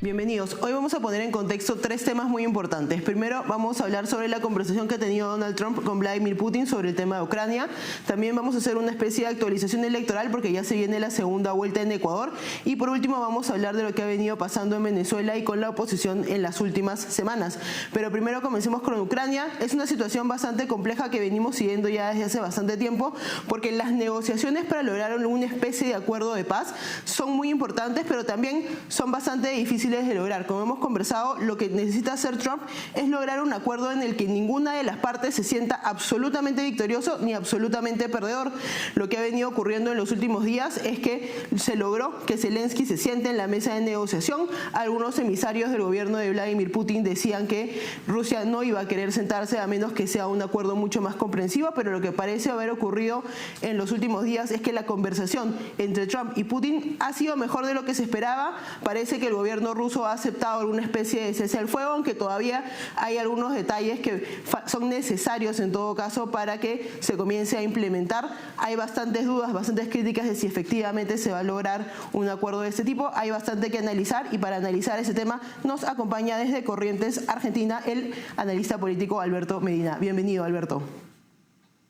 Bienvenidos. Hoy vamos a poner en contexto tres temas muy importantes. Primero, vamos a hablar sobre la conversación que ha tenido Donald Trump con Vladimir Putin sobre el tema de Ucrania. También vamos a hacer una especie de actualización electoral porque ya se viene la segunda vuelta en Ecuador. Y por último, vamos a hablar de lo que ha venido pasando en Venezuela y con la oposición en las últimas semanas. Pero primero comencemos con Ucrania. Es una situación bastante compleja que venimos siguiendo ya desde hace bastante tiempo porque las negociaciones para lograr una especie de acuerdo de paz son muy importantes, pero también son bastante difíciles de lograr. Como hemos conversado, lo que necesita hacer Trump es lograr un acuerdo en el que ninguna de las partes se sienta absolutamente victorioso ni absolutamente perdedor. Lo que ha venido ocurriendo en los últimos días es que se logró que Zelensky se siente en la mesa de negociación. Algunos emisarios del gobierno de Vladimir Putin decían que Rusia no iba a querer sentarse a menos que sea un acuerdo mucho más comprensivo, pero lo que parece haber ocurrido en los últimos días es que la conversación entre Trump y Putin ha sido mejor de lo que se esperaba. Parece que el gobierno ruso ha aceptado alguna especie de cese al fuego, aunque todavía hay algunos detalles que son necesarios en todo caso para que se comience a implementar. Hay bastantes dudas, bastantes críticas de si efectivamente se va a lograr un acuerdo de este tipo. Hay bastante que analizar y para analizar ese tema nos acompaña desde Corrientes, Argentina, el analista político Alberto Medina. Bienvenido, Alberto.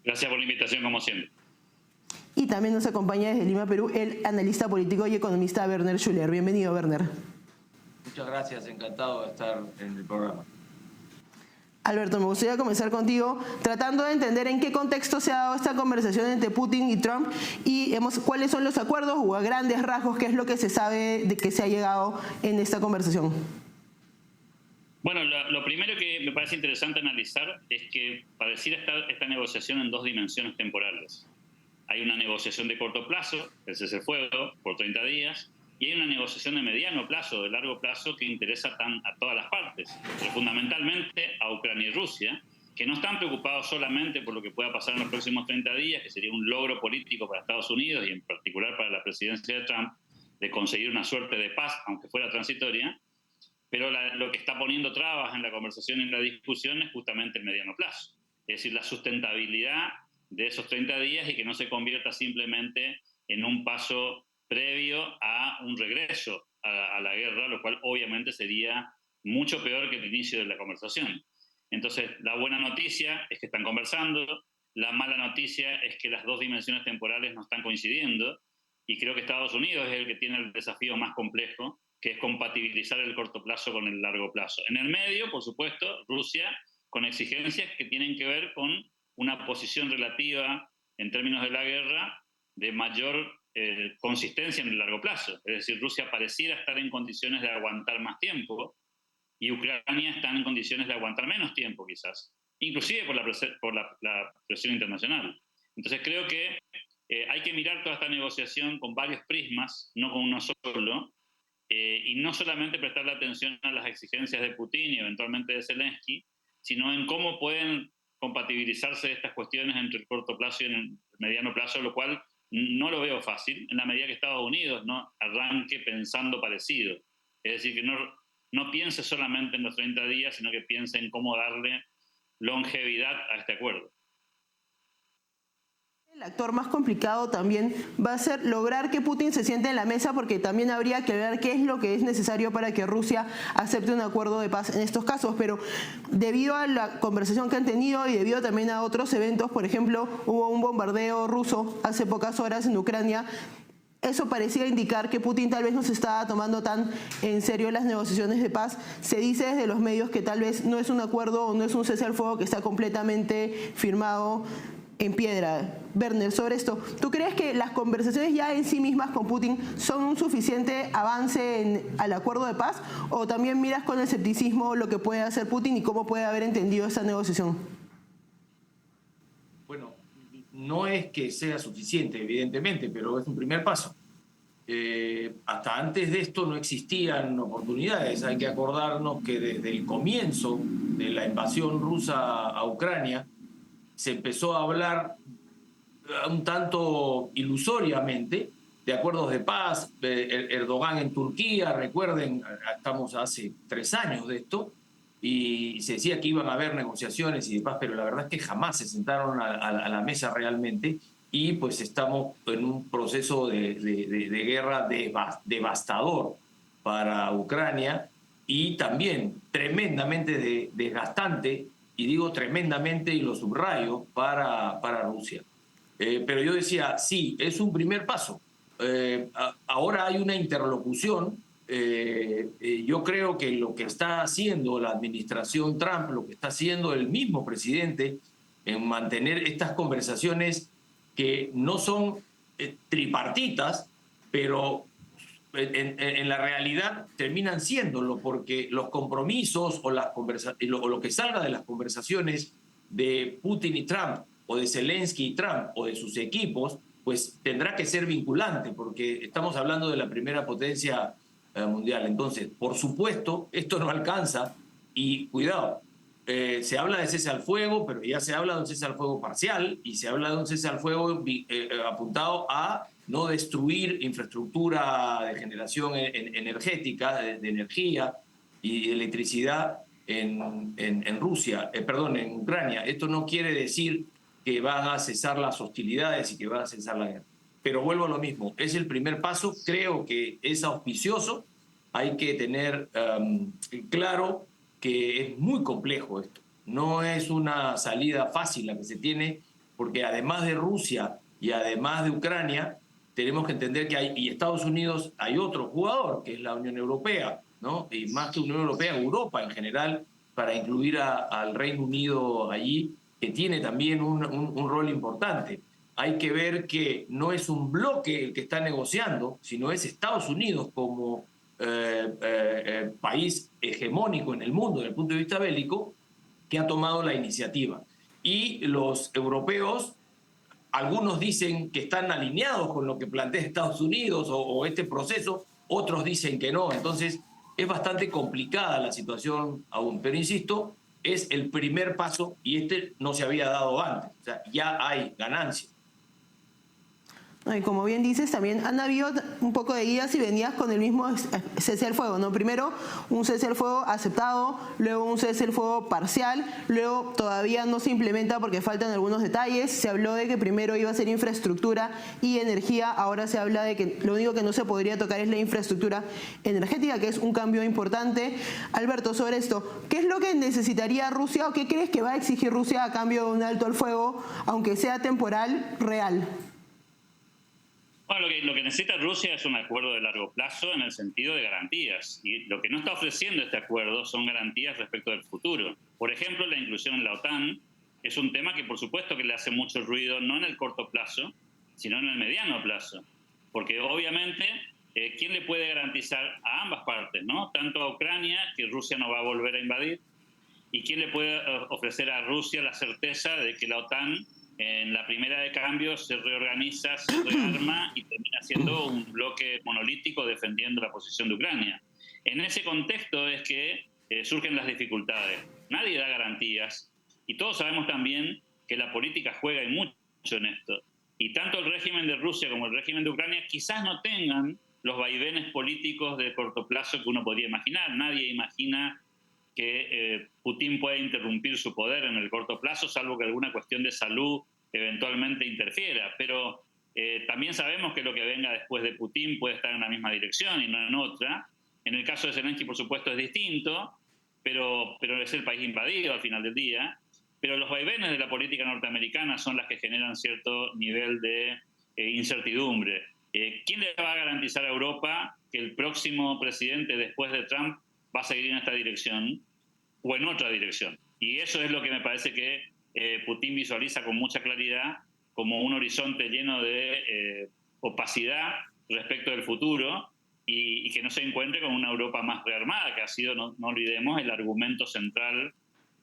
Gracias por la invitación, como siempre. Y también nos acompaña desde Lima, Perú, el analista político y economista Werner Schuller. Bienvenido, Werner. Muchas gracias, encantado de estar en el programa. Alberto, me gustaría comenzar contigo tratando de entender en qué contexto se ha dado esta conversación entre Putin y Trump y cuáles son los acuerdos o a grandes rasgos qué es lo que se sabe de que se ha llegado en esta conversación. Bueno, lo primero que me parece interesante analizar es que pareciera estar esta negociación en dos dimensiones temporales. Hay una negociación de corto plazo, el cese al fuego, por 30 días, y hay una negociación de mediano plazo, de largo plazo, que interesa a todas las partes, pero fundamentalmente a Ucrania y Rusia, que no están preocupados solamente por lo que pueda pasar en los próximos 30 días, que sería un logro político para Estados Unidos y en particular para la presidencia de Trump, de conseguir una suerte de paz, aunque fuera transitoria, pero lo que está poniendo trabas en la conversación y en la discusión es justamente el mediano plazo, es decir, la sustentabilidad de esos 30 días y que no se convierta simplemente en un paso previo a un regreso a la guerra, lo cual obviamente sería mucho peor que el inicio de la conversación. Entonces, la buena noticia es que están conversando, la mala noticia es que las dos dimensiones temporales no están coincidiendo, y creo que Estados Unidos es el que tiene el desafío más complejo, que es compatibilizar el corto plazo con el largo plazo. En el medio, por supuesto, Rusia, con exigencias que tienen que ver con una posición relativa en términos de la guerra de mayor consistencia en el largo plazo. Es decir, Rusia pareciera estar en condiciones de aguantar más tiempo y Ucrania está en condiciones de aguantar menos tiempo quizás, inclusive por la presión internacional. Entonces creo que hay que mirar toda esta negociación con varios prismas, no con uno solo, y no solamente prestarle atención a las exigencias de Putin y eventualmente de Zelensky, sino en cómo pueden compatibilizarse estas cuestiones entre el corto plazo y el mediano plazo, lo cual no lo veo fácil, en la medida que Estados Unidos no arranque pensando parecido. Es decir, que no piense solamente en los 30 días, sino que piense en cómo darle longevidad a este acuerdo. El actor más complicado también va a ser lograr que Putin se siente en la mesa, porque también habría que ver qué es lo que es necesario para que Rusia acepte un acuerdo de paz en estos casos. Pero debido a la conversación que han tenido y debido también a otros eventos, por ejemplo, hubo un bombardeo ruso hace pocas horas en Ucrania. Eso parecía indicar que Putin tal vez no se estaba tomando tan en serio las negociaciones de paz. Se dice desde los medios que tal vez no es un acuerdo o no es un cese al fuego que está completamente firmado en piedra. Werner, sobre esto, ¿tú crees que las conversaciones ya en sí mismas con Putin son un suficiente avance al acuerdo de paz, o también miras con escepticismo lo que puede hacer Putin y cómo puede haber entendido esta negociación? Bueno, no es que sea suficiente, evidentemente, pero es un primer paso. Hasta antes de esto no existían oportunidades. Hay que acordarnos que desde el comienzo de la invasión rusa a Ucrania se empezó a hablar un tanto ilusoriamente de acuerdos de paz. Erdogan en Turquía, recuerden, estamos hace 3 años de esto, y se decía que iban a haber negociaciones y de paz, pero la verdad es que jamás se sentaron a la mesa realmente, y pues estamos en un proceso de guerra devastador. para Ucrania y también tremendamente desgastante, y digo tremendamente y lo subrayo, para Rusia. Pero yo decía, sí, es un primer paso. Ahora hay una interlocución. Yo creo que lo que está haciendo la administración Trump, lo que está haciendo el mismo presidente en mantener estas conversaciones que no son tripartitas, pero en la realidad terminan siéndolo, porque los compromisos o lo que salga de las conversaciones de Putin y Trump, o de Zelensky y Trump, o de sus equipos, pues tendrá que ser vinculante, porque estamos hablando de la primera potencia mundial. Entonces, por supuesto, esto no alcanza, y cuidado, se habla de cese al fuego, pero ya se habla de un cese al fuego parcial, y se habla de un cese al fuego apuntado a no destruir infraestructura de generación energética, de energía y electricidad en Rusia, perdón, en Ucrania. Esto no quiere decir que van a cesar las hostilidades y que van a cesar la guerra. Pero vuelvo a lo mismo, es el primer paso, creo que es auspicioso, hay que tener claro que es muy complejo esto. No es una salida fácil la que se tiene, porque además de Rusia y además de Ucrania, tenemos que entender que y Estados Unidos, hay otro jugador, que es la Unión Europea, ¿no? Y más que Unión Europea, Europa en general, para incluir al Reino Unido allí, que tiene también un rol importante. Hay que ver que no es un bloque el que está negociando, sino es Estados Unidos como país hegemónico en el mundo desde el punto de vista bélico, que ha tomado la iniciativa. Y los europeos, algunos dicen que están alineados con lo que plantea Estados Unidos o este proceso, otros dicen que no. Entonces es bastante complicada la situación aún, pero insisto, es el primer paso y este no se había dado antes. O sea, ya hay ganancias. Y como bien dices, también han habido un poco de idas y venidas con el mismo cese al fuego, ¿no? Primero un cese al fuego aceptado, luego un cese al fuego parcial, luego todavía no se implementa porque faltan algunos detalles. Se habló de que primero iba a ser infraestructura y energía, ahora se habla de que lo único que no se podría tocar es la infraestructura energética, que es un cambio importante. Alberto, sobre esto, ¿qué es lo que necesitaría Rusia o qué crees que va a exigir Rusia a cambio de un alto al fuego, aunque sea temporal, real? Bueno, lo que necesita Rusia es un acuerdo de largo plazo en el sentido de garantías. Y lo que no está ofreciendo este acuerdo son garantías respecto del futuro. Por ejemplo, la inclusión en la OTAN es un tema que por supuesto que le hace mucho ruido, no en el corto plazo, sino en el mediano plazo. Porque obviamente, ¿quién le puede garantizar a ambas partes, ¿no? Tanto a Ucrania, que Rusia no va a volver a invadir, y quién le puede ofrecer a Rusia la certeza de que la OTAN en la primera de cambio se reorganiza, se rearma y termina siendo un bloque monolítico defendiendo la posición de Ucrania. En ese contexto es que surgen las dificultades. Nadie da garantías y todos sabemos también que la política juega y mucho en esto. Y tanto el régimen de Rusia como el régimen de Ucrania quizás no tengan los vaivenes políticos de corto plazo que uno podría imaginar. Nadie imagina que Putin pueda interrumpir su poder en el corto plazo, salvo que alguna cuestión de salud eventualmente interfiera. Pero también sabemos que lo que venga después de Putin puede estar en la misma dirección y no en otra. En el caso de Zelensky, por supuesto, es distinto, pero es el país invadido al final del día. Pero los vaivenes de la política norteamericana son las que generan cierto nivel de incertidumbre. ¿Quién le va a garantizar a Europa que el próximo presidente después de Trump va a seguir en esta dirección o en otra dirección? Y eso es lo que me parece que Putin visualiza con mucha claridad como un horizonte lleno de opacidad respecto del futuro y que no se encuentre con una Europa más rearmada, que ha sido, no olvidemos, el argumento central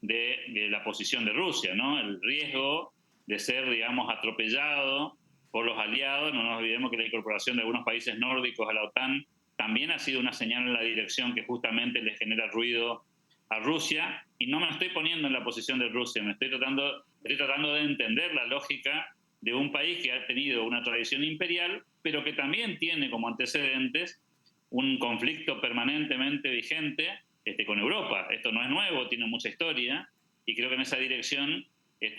de la posición de Rusia, ¿no? El riesgo de ser, digamos, atropellado por los aliados. No nos olvidemos que la incorporación de algunos países nórdicos a la OTAN también ha sido una señal en la dirección que justamente le genera ruido a Rusia. Y no me estoy poniendo en la posición de Rusia, estoy tratando de entender la lógica de un país que ha tenido una tradición imperial, pero que también tiene como antecedentes un conflicto permanentemente vigente con Europa. Esto no es nuevo, tiene mucha historia, y creo que en esa dirección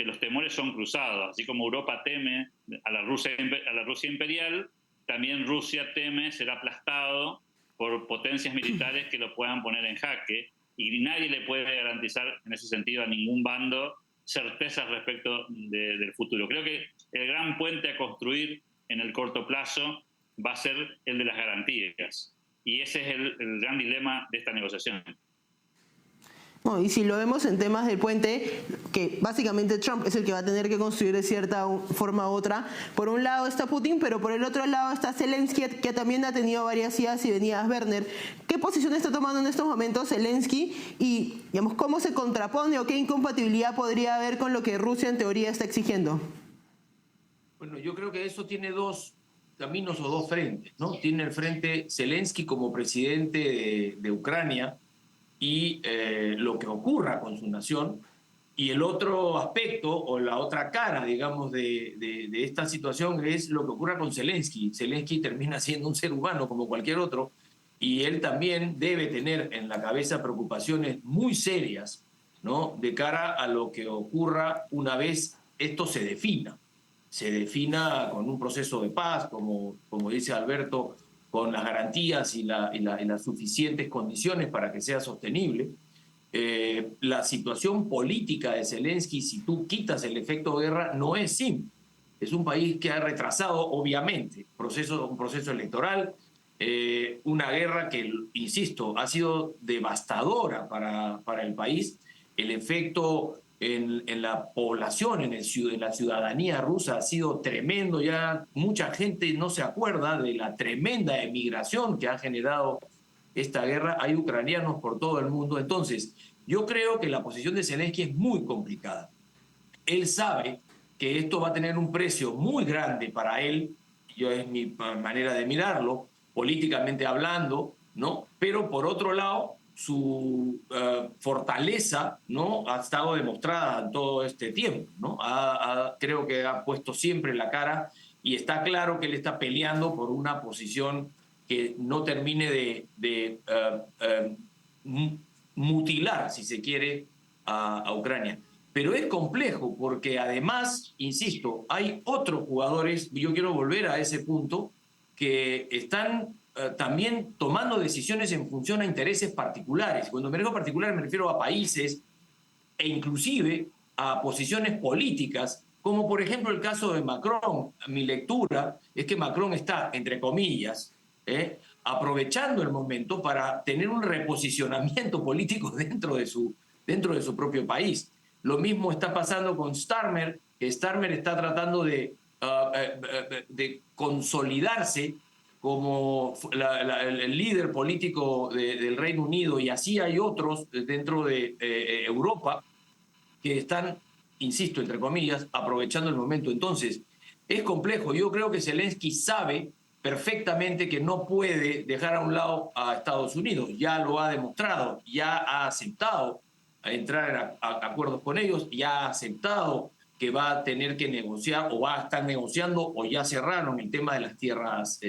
los temores son cruzados. Así como Europa teme a la Rusia imperial, también Rusia teme ser aplastado por potencias militares que lo puedan poner en jaque, y nadie le puede garantizar en ese sentido a ningún bando certezas respecto del futuro. Creo que el gran puente a construir en el corto plazo va a ser el de las garantías, y ese es el gran dilema de esta negociación. No, y si lo vemos en temas del puente, que básicamente Trump es el que va a tener que construir de cierta forma u otra. Por un lado está Putin, pero por el otro lado está Zelensky, que también ha tenido varias idas y venidas. Werner, ¿qué posición está tomando en estos momentos Zelensky? Y, digamos, ¿cómo se contrapone o qué incompatibilidad podría haber con lo que Rusia en teoría está exigiendo? Bueno, yo creo que eso tiene dos caminos o dos frentes, ¿no? Tiene el frente Zelensky como presidente de Ucrania, y lo que ocurra con su nación, y el otro aspecto o la otra cara, digamos, de esta situación es lo que ocurra con Zelensky. Zelensky termina siendo un ser humano como cualquier otro, y él también debe tener en la cabeza preocupaciones muy serias, ¿no?, de cara a lo que ocurra una vez esto se defina con un proceso de paz, como dice Alberto, con las garantías y las suficientes condiciones para que sea sostenible. La situación política de Zelensky, si tú quitas el efecto guerra, no es simple. Es un país que ha retrasado, obviamente, un proceso electoral, una guerra que, insisto, ha sido devastadora para el país. El efecto en la población, en la ciudadanía rusa ha sido tremendo. Ya mucha gente no se acuerda de la tremenda emigración que ha generado esta guerra. Hay ucranianos por todo el mundo. Entonces, yo creo que la posición de Zelensky es muy complicada. Él sabe que esto va a tener un precio muy grande para él, es mi manera de mirarlo, políticamente hablando, ¿no? Pero por otro lado, su fortaleza, ¿no?, ha estado demostrada en todo este tiempo, ¿no? Creo que ha puesto siempre la cara, y está claro que él está peleando por una posición que no termine de mutilar, si se quiere, a Ucrania. Pero es complejo porque además, insisto, hay otros jugadores, y yo quiero volver a ese punto, que están también tomando decisiones en función a intereses particulares. Cuando me refiero a particulares me refiero a países e inclusive a posiciones políticas, como por ejemplo el caso de Macron. Mi lectura es que Macron está, entre comillas, aprovechando el momento para tener un reposicionamiento político dentro de su propio país. Lo mismo está pasando con Starmer, que Starmer está tratando de consolidarse como el líder político del Reino Unido, y así hay otros dentro de Europa que están, insisto, entre comillas, aprovechando el momento. Entonces, es complejo. Yo creo que Zelensky sabe perfectamente que no puede dejar a un lado a Estados Unidos. Ya lo ha demostrado, ya ha aceptado entrar a acuerdos con ellos, ya ha aceptado que va a tener que negociar o va a estar negociando o ya cerraron el tema de las tierras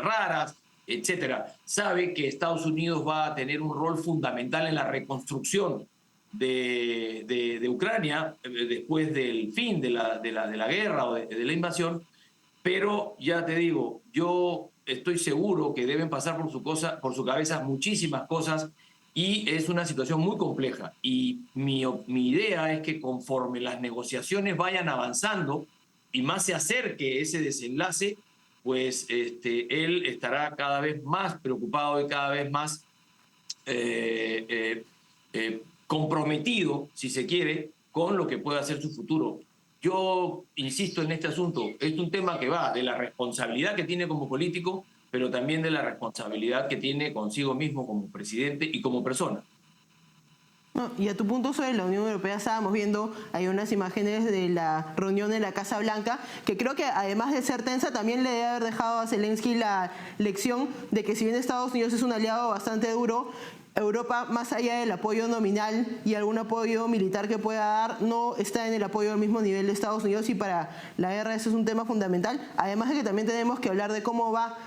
raras, etcétera. Sabe que Estados Unidos va a tener un rol fundamental en la reconstrucción de Ucrania después del fin de la guerra o de la invasión, pero ya te digo, yo estoy seguro que deben pasar por su cabeza muchísimas cosas, y es una situación muy compleja. Y mi idea es que conforme las negociaciones vayan avanzando y más se acerque ese desenlace, pues él estará cada vez más preocupado y cada vez más comprometido, si se quiere, con lo que pueda ser su futuro. Yo insisto en este asunto, es un tema que va de la responsabilidad que tiene como político, pero también de la responsabilidad que tiene consigo mismo como presidente y como persona. No, y a tu punto sobre la Unión Europea, estábamos viendo hay unas imágenes de la reunión en la Casa Blanca, que creo que además de ser tensa, también le debe haber dejado a Zelensky la lección de que si bien Estados Unidos es un aliado bastante duro, Europa, más allá del apoyo nominal y algún apoyo militar que pueda dar, no está en el apoyo al mismo nivel de Estados Unidos, y para la guerra eso es un tema fundamental. Además de que también tenemos que hablar de cómo va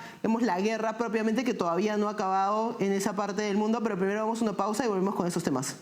la guerra propiamente, que todavía no ha acabado en esa parte del mundo, pero primero vamos a una pausa y volvemos con esos temas.